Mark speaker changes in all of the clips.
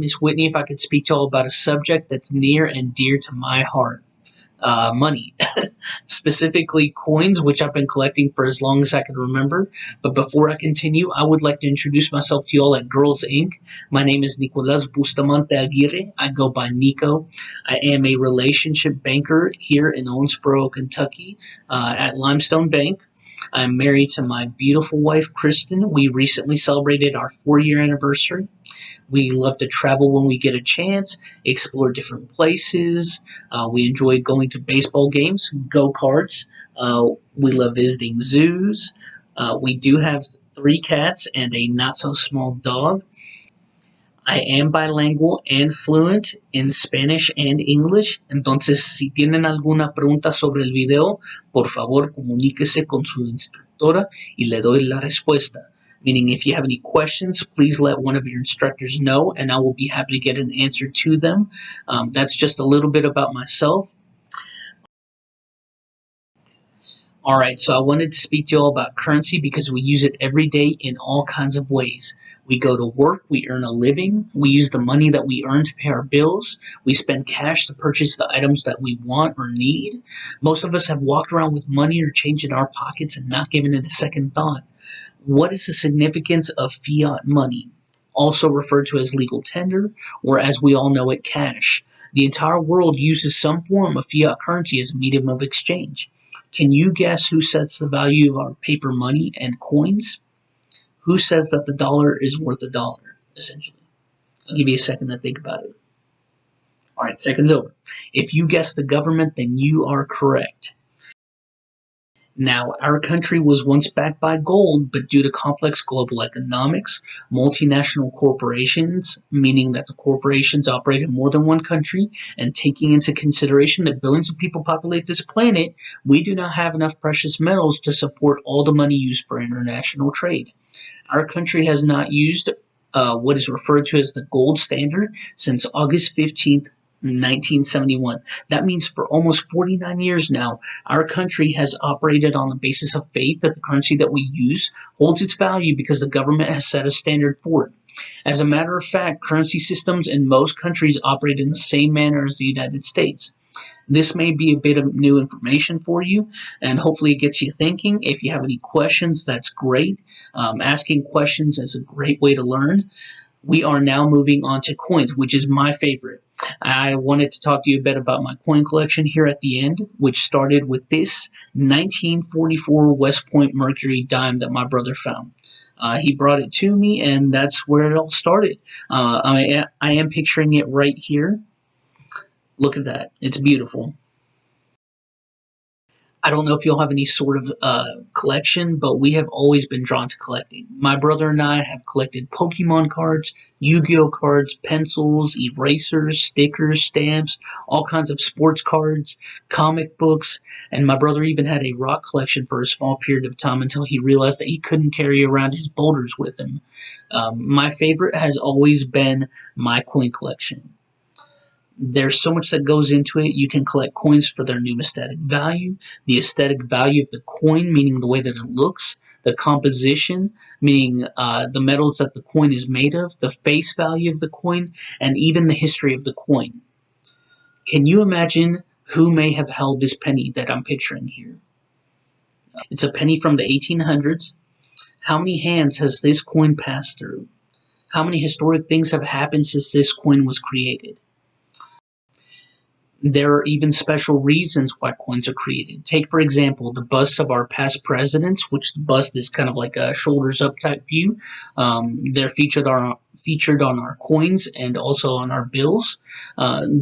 Speaker 1: Miss Whitney, if I could speak to you all about a subject that's near and dear to my heart. Money, specifically coins, which I've been collecting for as long as I can remember. But before I continue, I would like to introduce myself to you all at Girls Inc. My name is Nicolas Bustamante Aguirre. I go by Nico. I am a relationship banker here in Owensboro, Kentucky, at Limestone Bank. I'm married to my beautiful wife, Kristen. We recently celebrated our 4-year anniversary. We love to travel when we get a chance, explore different places. We enjoy going to baseball games, go-karts. We love visiting zoos. We do have 3 cats and a not-so-small dog. I am bilingual and fluent in Spanish and English. Entonces, si tienen alguna pregunta sobre el video, por favor comuníquese con su instructora y le doy la respuesta. Meaning, if you have any questions, please let one of your instructors know, and I will be happy to get an answer to them. That's just a little bit about myself. Alright, so I wanted to speak to you all about currency because we use it every day in all kinds of ways. We go to work, we earn a living, we use the money that we earn to pay our bills, we spend cash to purchase the items that we want or need. Most of us have walked around with money or change in our pockets and not given it a second thought. What is the significance of fiat money, also referred to as legal tender, or as we all know it, cash? The entire world uses some form of fiat currency as a medium of exchange. Can you guess who sets the value of our paper money and coins? Who says that the dollar is worth $1, essentially? I'll give you a second to think about it. Alright, second's over. If you guess the government, then you are correct. Now, our country was once backed by gold, but due to complex global economics, multinational corporations, meaning that the corporations operate in more than one country, and taking into consideration that billions of people populate this planet, we do not have enough precious metals to support all the money used for international trade. Our country has not used what is referred to as the gold standard since August 15th, 1971. That means for almost 49 years now, our country has operated on the basis of faith that the currency that we use holds its value because the government has set a standard for it. As a matter of fact, currency systems in most countries operate in the same manner as the United States. This may be a bit of new information for you, and hopefully it gets you thinking. If you have any questions, that's great. Asking questions is a great way to learn. We are now moving on to coins, which is my favorite. I wanted to talk to you a bit about my coin collection here at the end, which started with this 1944 West Point Mercury dime that my brother found. He brought it to me, and that's where it all started. I am picturing it right here. Look at that. It's beautiful. I don't know if you'll have any sort of collection, but we have always been drawn to collecting. My brother and I have collected Pokemon cards, Yu-Gi-Oh cards, pencils, erasers, stickers, stamps, all kinds of sports cards, comic books, and my brother even had a rock collection for a small period of time until he realized that he couldn't carry around his boulders with him. My favorite has always been my coin collection. There's so much that goes into it. You can collect coins for their numismatic value, the aesthetic value of the coin, meaning the way that it looks, the composition, meaning the metals that the coin is made of, the face value of the coin, and even the history of the coin. Can you imagine who may have held this penny that I'm picturing here? It's a penny from the 1800s. How many hands has this coin passed through? How many historic things have happened since this coin was created? There are even special reasons why coins are created. Take, for example, the busts of our past presidents, which the bust is kind of like a shoulders-up type view. They're featured on our coins and also on our bills.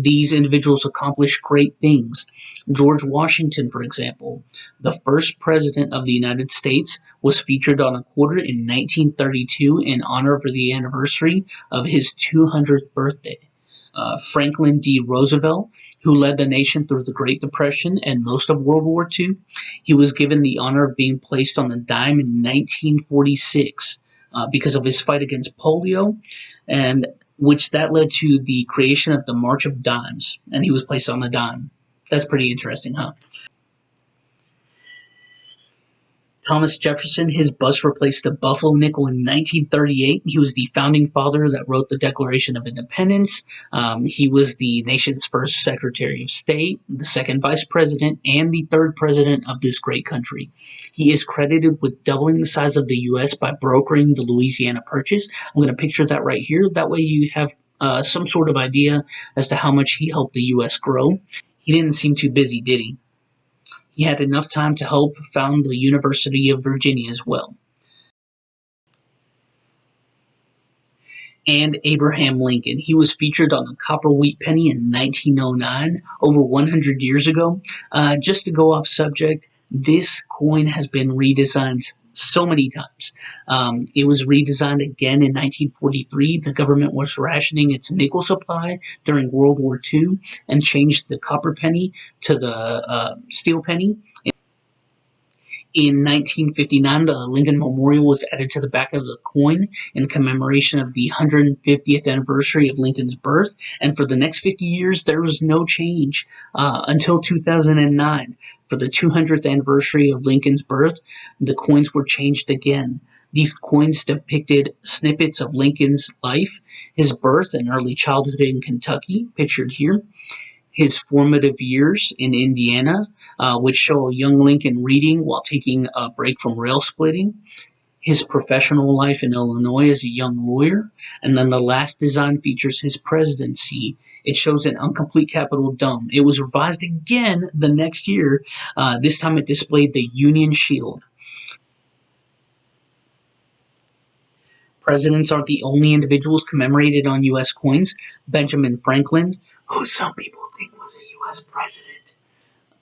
Speaker 1: These individuals accomplished great things. George Washington, for example, the first president of the United States, was featured on a quarter in 1932 in honor of the anniversary of his 200th birthday. Franklin D. Roosevelt, who led the nation through the Great Depression and most of World War II, he was given the honor of being placed on a dime in 1946 because of his fight against polio, and which that led to the creation of the March of Dimes, and he was placed on a dime. That's pretty interesting, huh? Thomas Jefferson, his bust replaced the Buffalo nickel in 1938. He was the founding father that wrote the Declaration of Independence. He was the nation's first Secretary of State, the second Vice President, and the third President of this great country. He is credited with doubling the size of the U.S. by brokering the Louisiana Purchase. I'm going to picture that right here. That way you have some sort of idea as to how much he helped the U.S. grow. He didn't seem too busy, did he? He had enough time to help found the University of Virginia as well. And Abraham Lincoln. He was featured on the copper wheat penny in 1909, over 100 years ago. Just to go off subject, this coin has been redesigned so many times. It was redesigned again in 1943. The government was rationing its nickel supply during World War II and changed the copper penny to the steel penny. In 1959, the Lincoln Memorial was added to the back of the coin in commemoration of the 150th anniversary of Lincoln's birth, and for the next 50 years, there was no change until 2009. For the 200th anniversary of Lincoln's birth, the coins were changed again. These coins depicted snippets of Lincoln's life, his birth and early childhood in Kentucky, pictured here, his formative years in Indiana, which show a young Lincoln reading while taking a break from rail splitting, his professional life in Illinois as a young lawyer, and then the last design features his presidency. It shows an incomplete Capitol dome. It was revised again the next year. This time it displayed the Union Shield. Presidents aren't the only individuals commemorated on U.S. coins. Benjamin Franklin, who some people think was a U.S. president,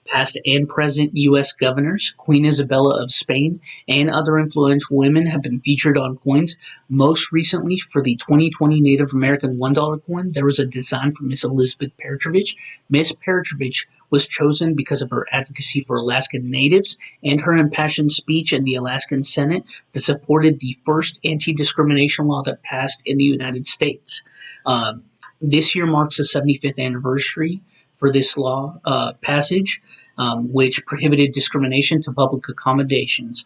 Speaker 1: past and present U.S. governors, Queen Isabella of Spain, and other influential women have been featured on coins. Most recently, for the 2020 Native American $1 coin, there was a design from Miss Elizabeth Petrevich. Miss Petrevich was chosen because of her advocacy for Alaskan Natives and her impassioned speech in the Alaskan Senate that supported the first anti-discrimination law that passed in the United States. This year marks the 75th anniversary for this law passage, which prohibited discrimination to public accommodations.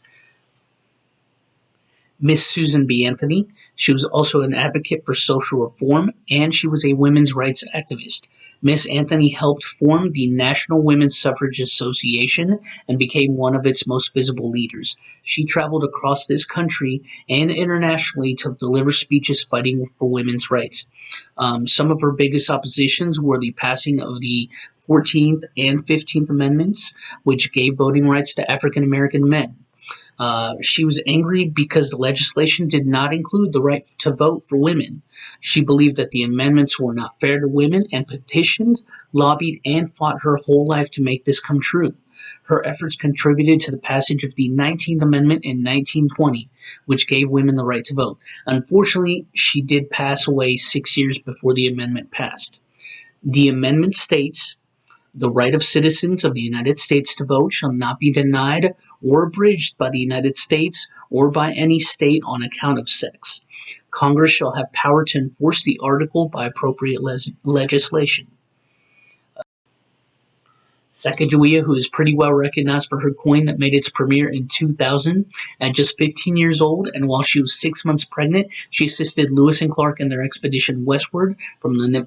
Speaker 1: Miss Susan B. Anthony, she was also an advocate for social reform, and she was a women's rights activist. Miss Anthony helped form the National Women's Suffrage Association and became one of its most visible leaders. She traveled across this country and internationally to deliver speeches fighting for women's rights. Some of her biggest oppositions were the passing of the 14th and 15th Amendments, which gave voting rights to African American men. She was angry because the legislation did not include the right to vote for women. She believed that the amendments were not fair to women and petitioned, lobbied, and fought her whole life to make this come true. Her efforts contributed to the passage of the 19th Amendment in 1920, which gave women the right to vote. Unfortunately, she did pass away 6 years before the amendment passed. The amendment states, "The right of citizens of the United States to vote shall not be denied or abridged by the United States or by any state on account of sex. Congress shall have power to enforce the article by appropriate legislation." Sacagawea, who is pretty well recognized for her coin that made its premiere in 2000 at just 15 years old, and while she was 6 months pregnant, she assisted Lewis and Clark in their expedition westward from the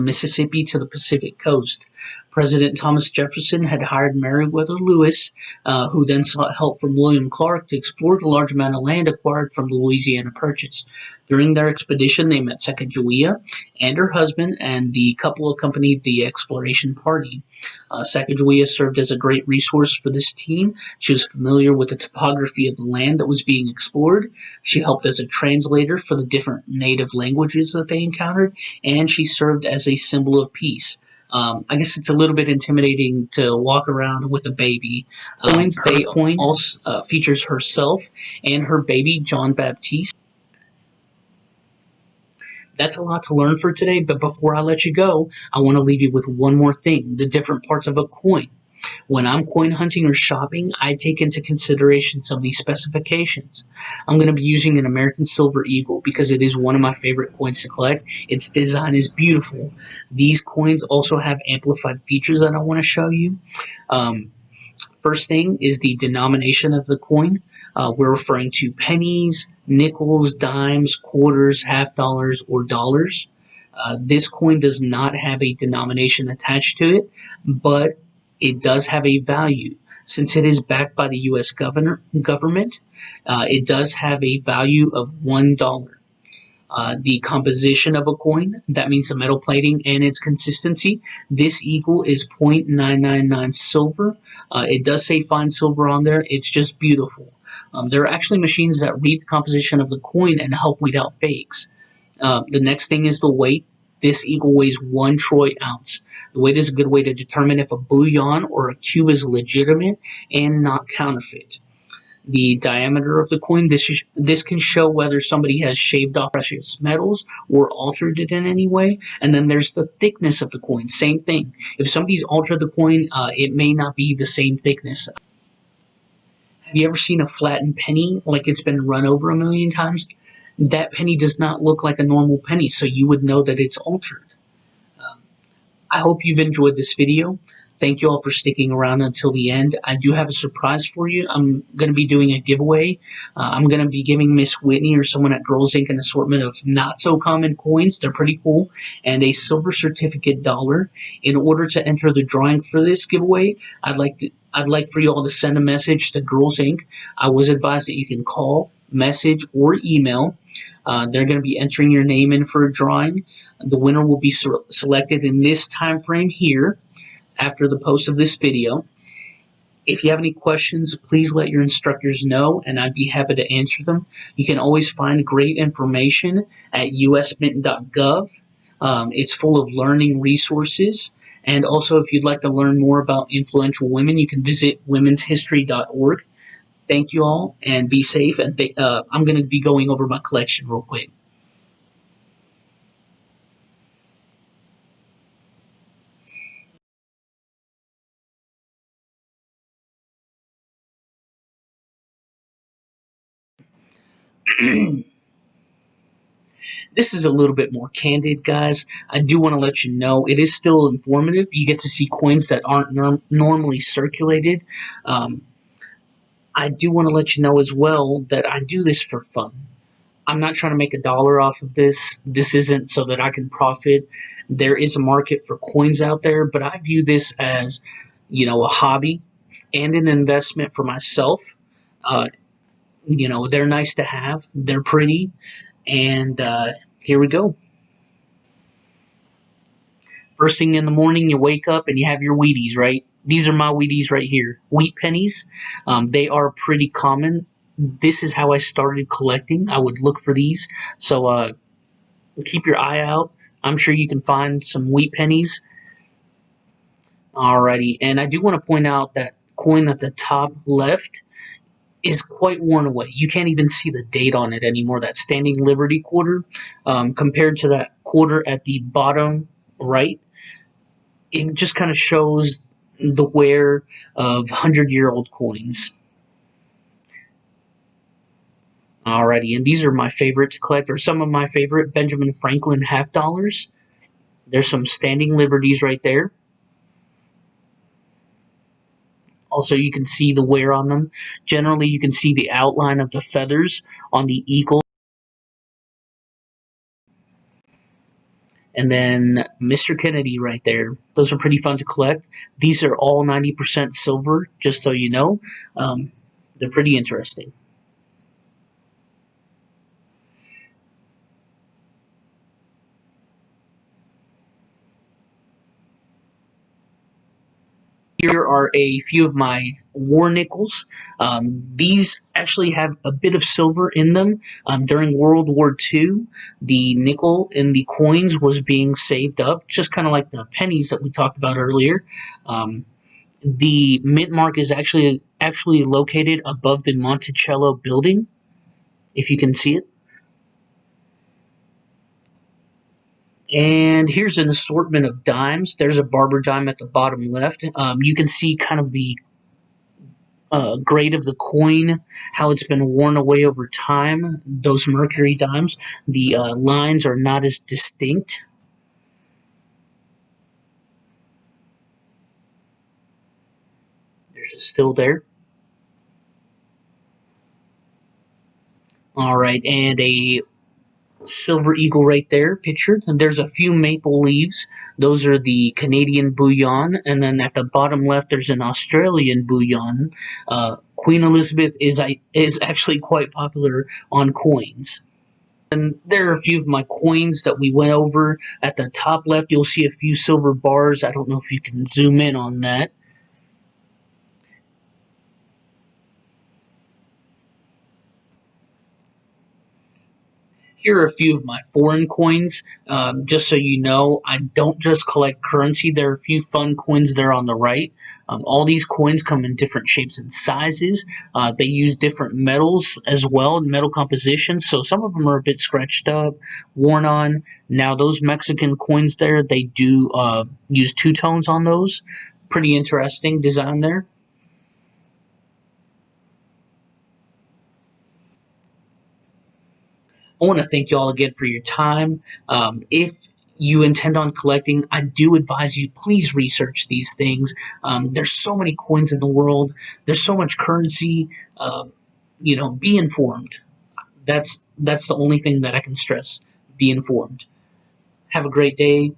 Speaker 1: Mississippi to the Pacific coast. President Thomas Jefferson had hired Meriwether Lewis, who then sought help from William Clark to explore the large amount of land acquired from the Louisiana Purchase. During their expedition, they met Sacagawea and her husband, and the couple accompanied the exploration party. Sacagawea served as a great resource for this team. She was familiar with the topography of the land that was being explored. She helped as a translator for the different native languages that they encountered, and she served as a symbol of peace. I guess it's a little bit intimidating to walk around with a baby. Her coin also features herself and her baby, John Baptiste. That's a lot to learn for today, but before I let you go, I want to leave you with one more thing, the different parts of a coin. When I'm coin hunting or shopping, I take into consideration some of these specifications. I'm going to be using an American Silver Eagle because it is one of my favorite coins to collect. Its design is beautiful. These coins also have amplified features that I want to show you. First thing is the denomination of the coin. We're referring to pennies, nickels, dimes, quarters, half dollars, or dollars. This coin does not have a denomination attached to it, but it does have a value. Since it is backed by the U.S. government, it does have a value of $1. The composition of a coin, that means the metal plating and its consistency. This equal is 0.999 silver. It does say fine silver on there. It's just beautiful. There are actually machines that read the composition of the coin and help weed out fakes. The next thing is the weight. This equal weighs 1 troy ounce. The weight is a good way to determine if a bullion or a cube is legitimate and not counterfeit. The diameter of the coin, this can show whether somebody has shaved off precious metals or altered it in any way. And then there's the thickness of the coin, same thing. If somebody's altered the coin, it may not be the same thickness. Have you ever seen a flattened penny like it's been run over a million times? That penny does not look like a normal penny, so you would know that it's altered. I hope you've enjoyed this video. Thank you all for sticking around until the end. I do have a surprise for you. I'm going to be doing a giveaway. I'm going to be giving Miss Whitney or someone at Girls Inc. an assortment of not-so-common coins. They're pretty cool. And a silver certificate dollar. In order to enter the drawing for this giveaway, I'd like for you all to send a message to Girls Inc. I was advised that you can call, message, or email. They're going to be entering your name in for a drawing. The winner will be selected in this time frame here after the post of this video. If you have any questions, please let your instructors know, and I'd be happy to answer them. You can always find great information at usmint.gov. It's full of learning resources. And also, if you'd like to learn more about influential women, you can visit womenshistory.org. Thank you all, and be safe. And I'm going to be going over my collection real quick. This is a little bit more candid, guys. I do want to let you know it is still informative. You get to see coins that aren't normally circulated. I do want to let you know as well that I do this for fun. I'm not trying to make $1 off of this. This isn't so that I can profit. There is a market for coins out there, but I view this as, a hobby and an investment for myself. Uh, they're nice to have. They're pretty. And here we go. First thing in the morning, you wake up and you have your Wheaties, right? These are my Wheaties right here. Wheat pennies. They are pretty common. This is how I started collecting. I would look for these. So keep your eye out. I'm sure you can find some wheat pennies. Alrighty. And I do want to point out that coin at the top left is quite worn away. You can't even see the date on it anymore. That Standing Liberty quarter, compared to that quarter at the bottom right, it just kind of shows the wear of 100-year-old coins. Alrighty, and these are my favorite to collect, or some of my favorite Benjamin Franklin half dollars. There's some Standing Liberties right there. Also, you can see the wear on them. Generally, you can see the outline of the feathers on the eagle. And then Mr. Kennedy right there. Those are pretty fun to collect. These are all 90% silver, just so you know. They're pretty interesting. Here are a few of my war nickels. These actually have a bit of silver in them. During World War II, the nickel in the coins was being saved up, just kind of like the pennies that we talked about earlier. The mint mark is actually located above the Monticello building, if you can see it. And here's an assortment of dimes. There's a barber dime at the bottom left. You can see kind of the grade of the coin, how it's been worn away over time. Those mercury dimes, the lines are not as distinct. There's a still there. All right, and a silver eagle right there pictured. And there's a few maple leaves. Those are the Canadian bullion. And then at the bottom left, there's an Australian bullion. Queen Elizabeth is actually quite popular on coins. And there are a few of my coins that we went over. At the top left, you'll see a few silver bars. I don't know if you can zoom in on that. Here are a few of my foreign coins. Just so you know, I don't just collect currency. There are a few fun coins there on the right. All these coins come in different shapes and sizes. They use different metals as well, metal compositions. So some of them are a bit scratched up, worn on. Now those Mexican coins there, they do use two tones on those. Pretty interesting design there. I want to thank you all again for your time. If you intend on collecting, I do advise you please research these things. There's so many coins in the world. There's so much currency. Be informed. That's the only thing that I can stress. Be informed. Have a great day.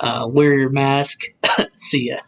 Speaker 1: Wear your mask. See ya.